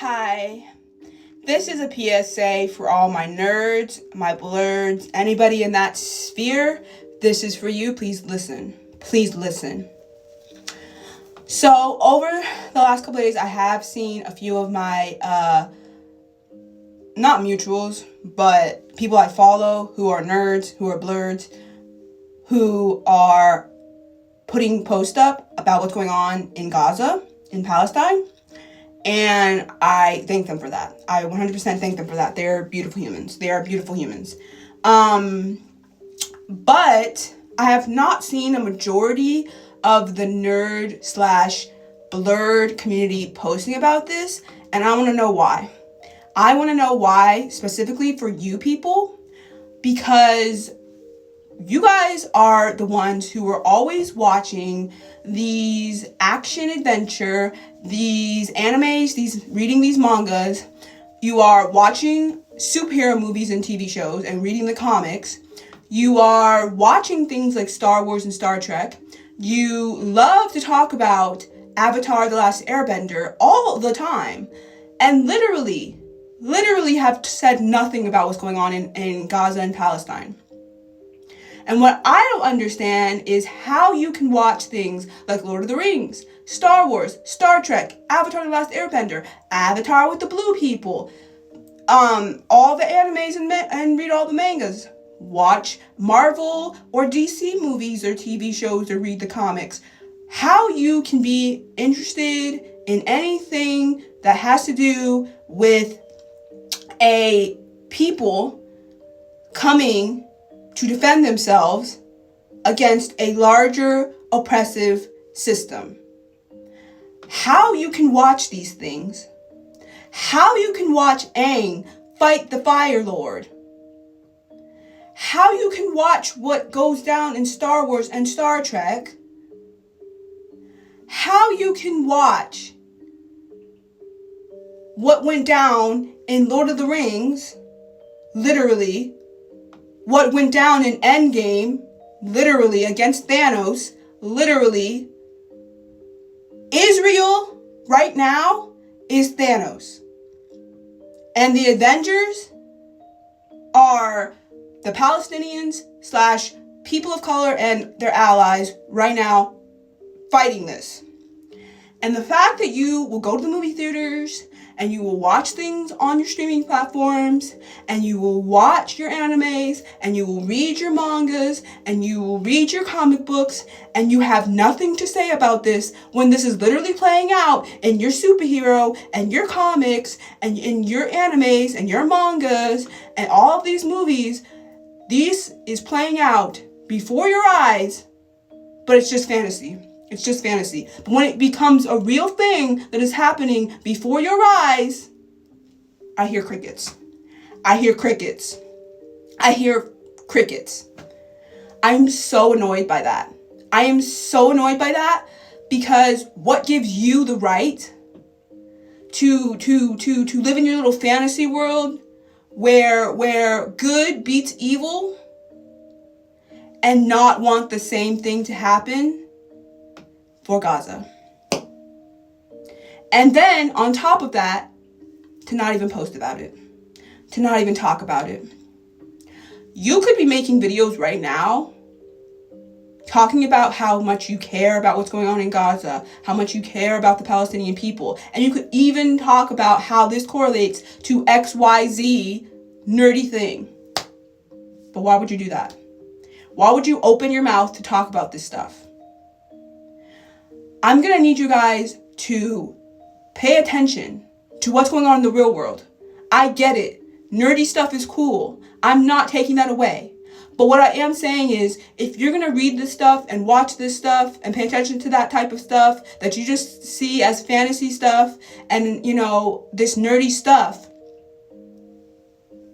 Hi, this is a PSA for all my nerds, my blerds, anybody in that sphere. This is for you. Please listen. Please listen. So over the last couple of days, I have seen a few of my, not mutuals, but people I follow who are nerds, who are blerds, who are putting posts up about what's going on in Gaza, in Palestine. And I thank them for that. I 100% thank them for that. They're beautiful humans. They are beautiful humans. But I have not seen a majority of the nerd / blurred community posting about this. And I want to know why. I want to know why specifically for you people, because you guys are the ones who are always watching these action adventure, these animes, reading these mangas. You are watching superhero movies and TV shows and reading the comics. You are watching things like Star Wars and Star Trek. You love to talk about Avatar: The Last Airbender all the time. And literally have said nothing about what's going on in Gaza and Palestine. And what I don't understand is how you can watch things like Lord of the Rings, Star Wars, Star Trek, Avatar: The Last Airbender, Avatar with the blue people, all the animes and read all the mangas. Watch Marvel or DC movies or TV shows or read the comics. How you can be interested in anything that has to do with a people coming to defend themselves against a larger oppressive system. How you can watch these things. How you can watch Aang fight the Fire Lord. How you can watch what goes down in Star Wars and Star Trek. How you can watch what went down in Lord of the Rings, literally, what went down in Endgame, literally, against Thanos, literally. Israel, right now, is Thanos. And the Avengers are the Palestinians / people of color and their allies right now fighting this. And the fact that you will go to the movie theaters and you will watch things on your streaming platforms and you will watch your animes and you will read your mangas and you will read your comic books and you have nothing to say about this when this is literally playing out in your superhero and your comics and in your animes and your mangas and all of these movies. This is playing out before your eyes, but it's just fantasy. It's just fantasy. But when it becomes a real thing that is happening before your eyes, I hear crickets. I hear crickets. I hear crickets. I'm so annoyed by that. I am so annoyed by that because what gives you the right to live in your little fantasy world where good beats evil and not want the same thing to happen for Gaza. And then on top of that, to not even post about it, to not even talk about it. You could be making videos right now talking about how much you care about what's going on in Gaza, how much you care about the Palestinian people, and you could even talk about how this correlates to XYZ nerdy thing. But why would you do that? Why would you open your mouth to talk about this stuff? I'm going to need you guys to pay attention to what's going on in the real world. I get it. Nerdy stuff is cool. I'm not taking that away. But what I am saying is, if you're going to read this stuff and watch this stuff and pay attention to that type of stuff that you just see as fantasy stuff and, this nerdy stuff,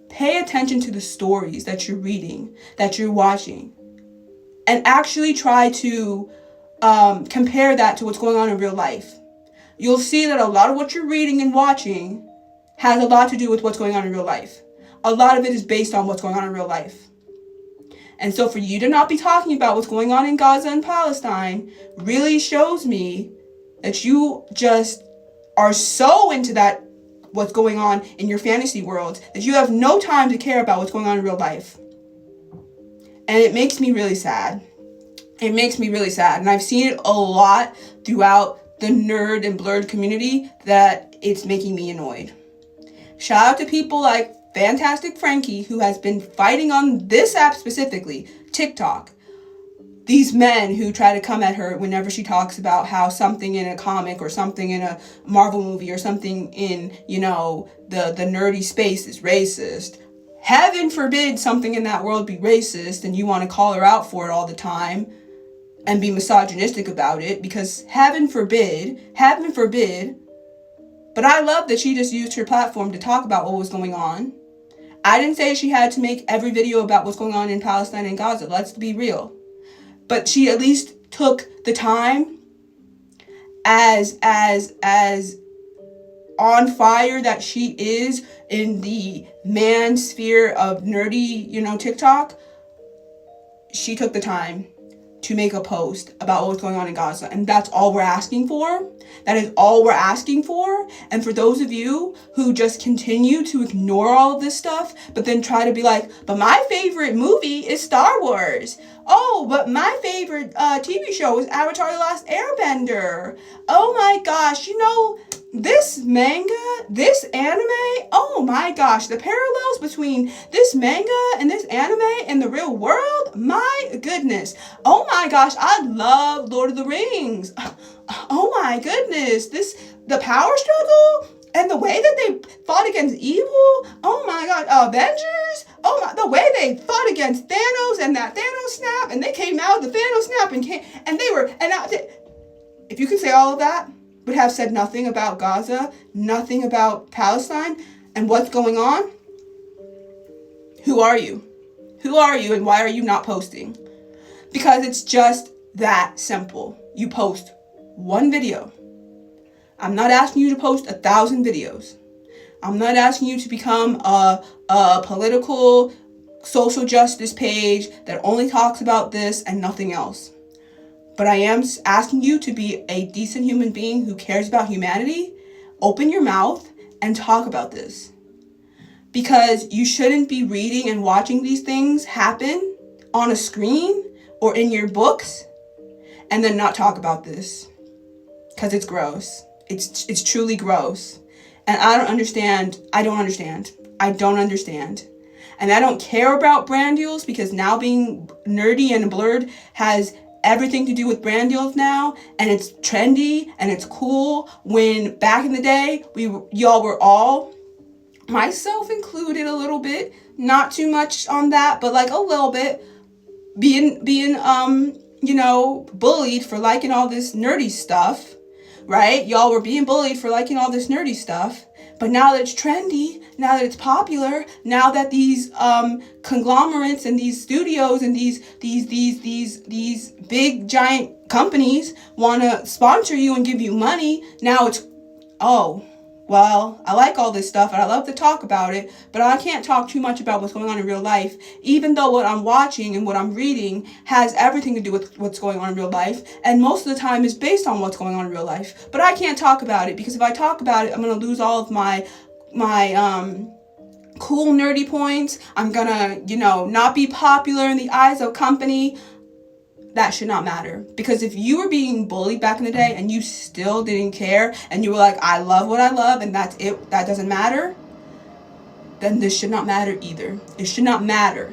pay attention to the stories that you're reading, that you're watching, and actually try to compare that to what's going on in real life. You'll see that a lot of what you're reading and watching has a lot to do with what's going on in real life. A lot of it is based on what's going on in real life. And so for you to not be talking about what's going on in Gaza and Palestine really shows me that you just are so into that what's going on in your fantasy world, that you have no time to care about what's going on in real life. And it makes me really sad. It makes me really sad. And I've seen it a lot throughout the nerd and blurred community that it's making me annoyed. Shout out to people like Fantastic Frankie, who has been fighting on this app specifically, TikTok. These men who try to come at her whenever she talks about how something in a comic or something in a Marvel movie or something in, the nerdy space is racist. Heaven forbid something in that world be racist and you want to call her out for it all the time and be misogynistic about it, because heaven forbid. But I love that she just used her platform to talk about what was going on. I didn't say she had to make every video about what's going on in Palestine and Gaza. Let's be real. But she at least took the time, as on fire that she is in the man sphere of nerdy, TikTok. She took the time to make a post about what's going on in Gaza. And that's all we're asking for. That is all we're asking for. And for those of you who just continue to ignore all of this stuff, but then try to be like, but my favorite movie is Star Wars. Oh, but my favorite TV show is Avatar: The Last Airbender. Oh my gosh, this manga, this anime, oh my gosh, the parallels between this manga and this anime in the real world, my goodness. Oh my gosh, I love Lord of the Rings. Oh my goodness, the power struggle and the way that they fought against evil. Oh my god, Avengers. Oh my, the way they fought against Thanos and that Thanos snap, and they came out with the Thanos snap if you can say all of that, but have said nothing about Gaza, nothing about Palestine, and what's going on, who are you? Who are you, and why are you not posting? Because it's just that simple. You post one video. I'm not asking you to post 1,000 videos. I'm not asking you to become a political social justice page that only talks about this and nothing else. But I am asking you to be a decent human being who cares about humanity. Open your mouth and talk about this. Because you shouldn't be reading and watching these things happen on a screen or in your books and then not talk about this. Because it's gross. It's truly gross. And I don't understand. And I don't care about brand deals, because now being nerdy and blurred has everything to do with brand deals now, and it's trendy and it's cool, when back in the day y'all were all, myself included a little bit, not too much on that, but like a little bit, being bullied for liking all this nerdy stuff, right? Y'all were being bullied for liking all this nerdy stuff. But now that it's trendy, now that it's popular, now that these conglomerates and these studios and these big giant companies want to sponsor you and give you money, now it's, oh, well, I like all this stuff and I love to talk about it, but I can't talk too much about what's going on in real life, even though what I'm watching and what I'm reading has everything to do with what's going on in real life, and most of the time is based on what's going on in real life. But I can't talk about it, because if I talk about it, I'm going to lose all of my cool nerdy points. I'm going to, not be popular in the eyes of company. That should not matter. Because if you were being bullied back in the day and you still didn't care and you were like, I love what I love and that's it, that doesn't matter, then this should not matter either. It should not matter.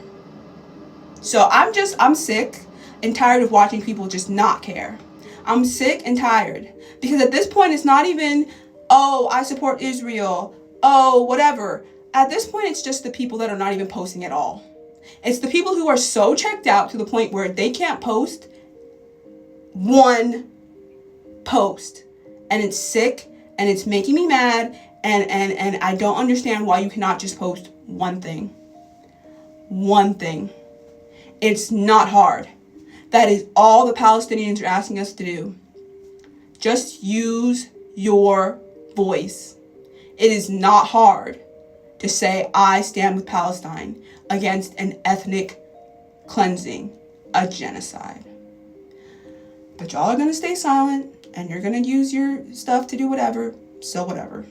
So I'm sick and tired of watching people just not care. I'm sick and tired. Because at this point, it's not even, oh, I support Israel, oh, whatever. At this point, it's just the people that are not even posting at all. It's the people who are so checked out to the point where they can't post one post. And it's sick and it's making me mad. And I don't understand why you cannot just post one thing. One thing. It's not hard. That is all the Palestinians are asking us to do. Just use your voice. It is not hard to say, I stand with Palestine against an ethnic cleansing, a genocide. But y'all are going to stay silent and you're going to use your stuff to do whatever. So whatever.